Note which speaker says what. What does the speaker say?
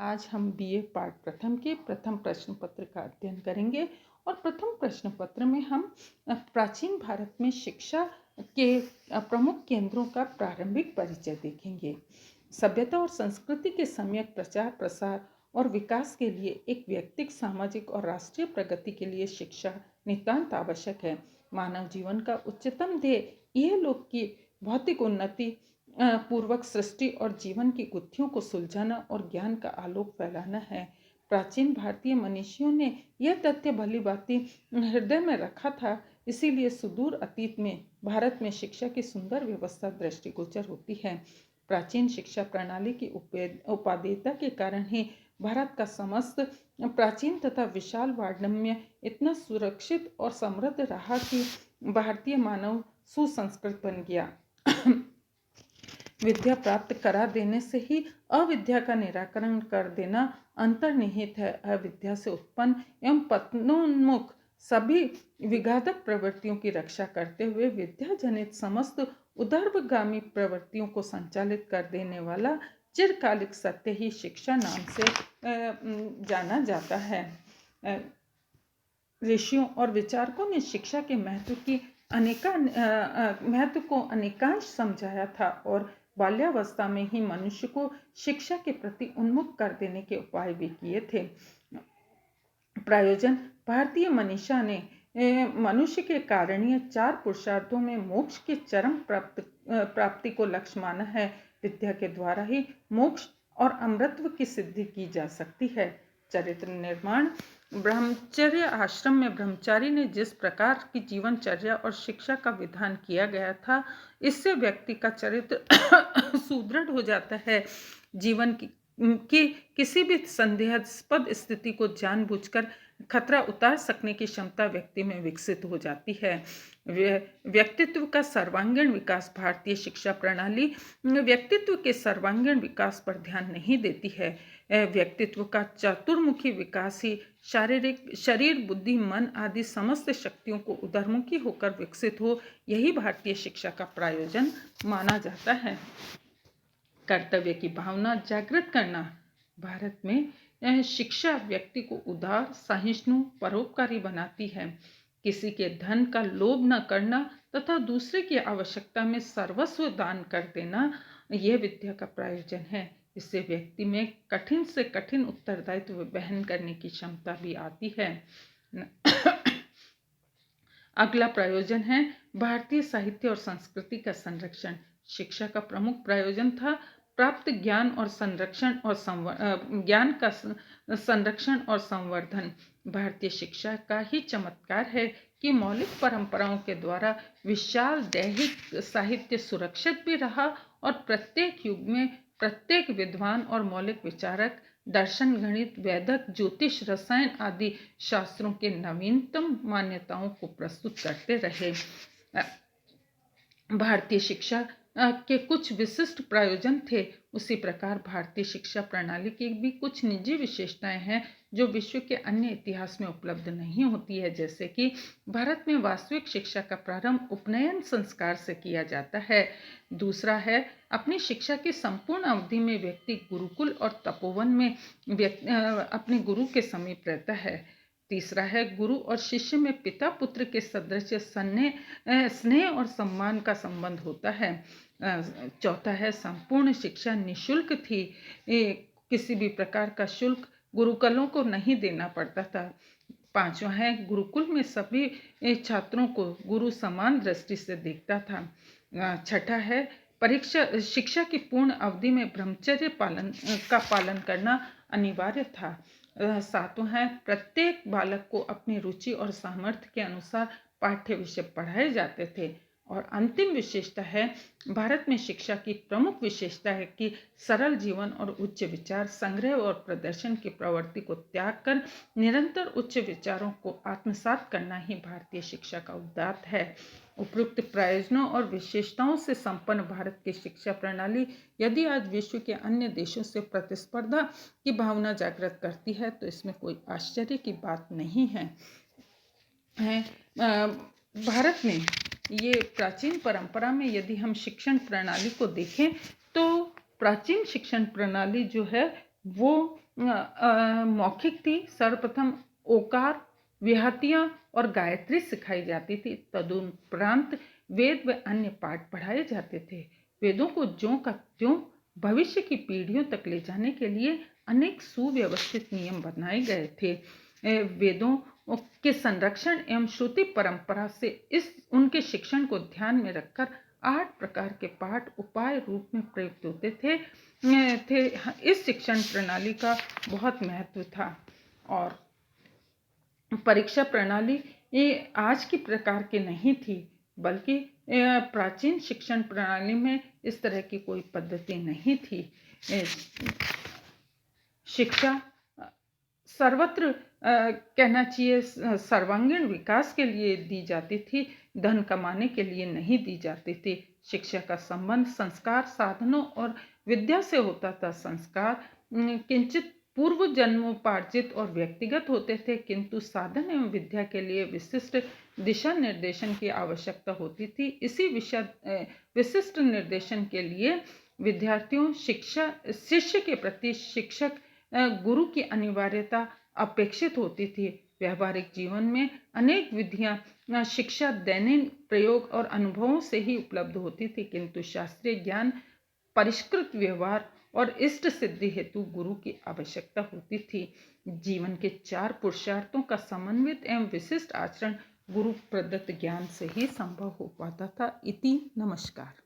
Speaker 1: आज हम BA part प्रथम के प्रथम प्रश्न पत्र का अध्ययन करेंगे और प्रथम प्रश्न पत्र में हम प्राचीन भारत में शिक्षा के प्रमुख केंद्रों का प्रारंभिक परिचय देखेंगे। सभ्यता और संस्कृति के सम्यक प्रचार प्रसार और विकास के लिए एक व्यक्तिगत, सामाजिक और राष्ट्रीय प्रगति के लिए शिक्षा नितांत आवश्यक है। मानव जीवन का उच्चतम ध्येय यह लोक की भौतिक उन्नति पूर्वक सृष्टि और जीवन की गुत्थियों को सुलझाना और ज्ञान का आलोक फैलाना है। प्राचीन भारतीय मनीषियों ने यह तथ्य भली भांति हृदय में रखा था, इसीलिए सुदूर अतीत में भारत में शिक्षा की सुंदर व्यवस्था दृष्टिगोचर होती है। प्राचीन शिक्षा प्रणाली की उपादेयता के कारण ही भारत का समस्त प्राचीन तथा विशाल वाङ्मय इतना सुरक्षित और समृद्ध रहा कि भारतीय मानव सुसंस्कृत बन गया। विद्या प्राप्त करा देने से ही अविद्या का निराकरण कर देना अंतर्निहित है। अविद्या से उत्पन्न एवं पतनोन्मुख सभी विघातक प्रवृत्तियों की रक्षा करते हुए विद्या जनित समस्त उदर्भगामी प्रवृत्तियों को संचालित कर देने वाला चिरकालिक सत्य ही शिक्षा नाम से जाना जाता है। ऋषियों और विचारकों ने शिक्षा के महत्व को अनेकांश समझाया था और बाल्यावस्था में ही मनुष्य को शिक्षा के प्रति उन्मुख कर देने के उपाय भी किए थे। प्रयोजन भारतीय मनीषा ने मनुष्य के कारणीय 4 पुरुषार्थों में मोक्ष के चरम प्राप्ति को लक्ष्य माना है। विद्या के द्वारा ही मोक्ष और अमृतत्व की सिद्धि की जा सकती है। चरित्र निर्माण ब्रह्मचर्य आश्रम में ब्रह्मचारी ने जिस प्रकार की जीवनचर्या और शिक्षा का विधान किया गया था, इससे व्यक्ति का चरित्र सुदृढ़ हो जाता है। जीवन की किसी भी संदेहास्पद स्थिति को जानबूझकर खतरा उतार सकने की क्षमता व्यक्ति में विकसित हो जाती है। व्यक्तित्व का सर्वांगीण विकास भारतीय शिक्षा प्रणाली व्यक्तित्व के सर्वांगीण विकास पर ध्यान नहीं देती है। व्यक्तित्व का चतुर्मुखी विकास ही शारीरिक, शरीर, बुद्धि, मन आदि समस्त शक्तियों को उधरमुखी होकर विकसित हो, यही भारतीय शिक्षा का प्रयोजन माना जाता है। कर्तव्य की भावना जागृत करना भारत में शिक्षा व्यक्ति को उदार, सहिष्णु, परोपकारी बनाती है। किसी के धन का लोभ न करना तथा दूसरे की आवश्यकता में सर्वस्व दान कर देना, यह विद्या का प्रयोजन है। इससे व्यक्ति में कठिन से कठिन उत्तरदायित्व वहन करने की क्षमता भी आती है। अगला प्रयोजन है भारतीय साहित्य और संस्कृति का संरक्षण। शिक्षा का प्रमुख प्रयोजन था प्राप्त ज्ञान और संरक्षण और ज्ञान का संरक्षण और संवर्धन। भारतीय शिक्षा का ही चमत्कार है कि मौलिक परंपराओं के द्वारा विशाल दैहिक साहित्य सुरक्षित भी रहा और प्रत्येक युग में प्रत्येक विद्वान और मौलिक विचारक दर्शन, गणित, वैदिक, ज्योतिष, रसायन आदि शास्त्रों के नवीनतम मान्यताओं को प्रस्तुत करते रहे। भारतीय शिक्षा के कुछ विशिष्ट प्रयोजन थे, उसी प्रकार भारतीय शिक्षा प्रणाली की भी कुछ निजी विशेषताएं हैं जो विश्व के अन्य इतिहास में उपलब्ध नहीं होती है। जैसे कि भारत में वास्तविक शिक्षा का प्रारंभ उपनयन संस्कार से किया जाता है। दूसरा है अपनी शिक्षा की संपूर्ण अवधि में व्यक्ति गुरुकुल और तपोवन में अपने गुरु के समीप रहता है। तीसरा है गुरु और शिष्य में पिता पुत्र के सदृश स्नेह और सम्मान का संबंध होता है। चौथा है संपूर्ण शिक्षा निःशुल्क थी, किसी भी प्रकार का शुल्क गुरुकुलों को नहीं देना पड़ता था। पांचवा है गुरुकुल में सभी छात्रों को गुरु समान दृष्टि से देखता था। छठा है शिक्षा की पूर्ण अवधि में ब्रह्मचर्य का पालन करना अनिवार्य था। सातवां है प्रत्येक बालक को अपनी रुचि और सामर्थ्य के अनुसार पाठ्य विषय पढ़ाए जाते थे। और अंतिम विशेषता है भारत में शिक्षा की प्रमुख विशेषता है कि सरल जीवन और उच्च विचार संग्रह और प्रदर्शन की प्रवृत्ति को त्याग कर निरंतर उच्च विचारों को आत्मसात करना ही भारतीय शिक्षा का उद्देश्य है। उपयुक्त प्रयोजनों और विशेषताओं से संपन्न भारत की शिक्षा प्रणाली यदि आज विश्व के अन्य देशों से प्रतिस्पर्धा की भावना जागृत करती है तो इसमें कोई आश्चर्य की बात नहीं है। भारत में ये प्राचीन परंपरा में यदि हम शिक्षण प्रणाली को देखें तो प्राचीन शिक्षण प्रणाली जो है वो मौखिक थी। सर्वप्रथम ओकार, विहतियाँ और गायत्री सिखाई जाती थी। तदुपरांत वेद व अन्य पाठ पढ़ाए जाते थे। वेदों को ज्यों का त्यों भविष्य की पीढ़ियों तक ले जाने के लिए अनेक सुव्यवस्थित नियम बनाए गए थे। वेदों के संरक्षण एवं श्रुति परंपरा से इस उनके शिक्षण को ध्यान में रखकर 8 प्रकार के पाठ उपाय रूप में प्रयुक्त होते थे। इस शिक्षण प्रणाली का बहुत महत्व था। और परीक्षा प्रणाली ये आज की प्रकार की नहीं थी, बल्कि प्राचीन शिक्षण प्रणाली में इस तरह की कोई पद्धति नहीं थी। शिक्षा सर्वत्र कहना चाहिए सर्वांगीण विकास के लिए दी जाती थी, धन कमाने के लिए नहीं दी जाती थी। शिक्षा का संबंध संस्कार साधनों और विद्या से होता था। संस्कार किंचित पूर्व जन्मोपार्जित और व्यक्तिगत होते थे, किंतु साधन एवं विद्या के लिए विशिष्ट दिशा निर्देशन की आवश्यकता होती थी। इसी विशिष्ट निर्देशन के लिए विद्यार्थियों शिष्य के प्रति शिक्षक गुरु की अनिवार्यता अपेक्षित होती थी। व्यवहारिक जीवन में अनेक विधियां शिक्षा दैनिक प्रयोग और अनुभवों से ही उपलब्ध होती थी, किंतु शास्त्रीय ज्ञान, परिष्कृत व्यवहार और इष्ट सिद्धि हेतु गुरु की आवश्यकता होती थी। जीवन के 4 पुरुषार्थों का समन्वित एवं विशिष्ट आचरण गुरु प्रदत्त ज्ञान से ही संभव हो पाता था। इति नमस्कार।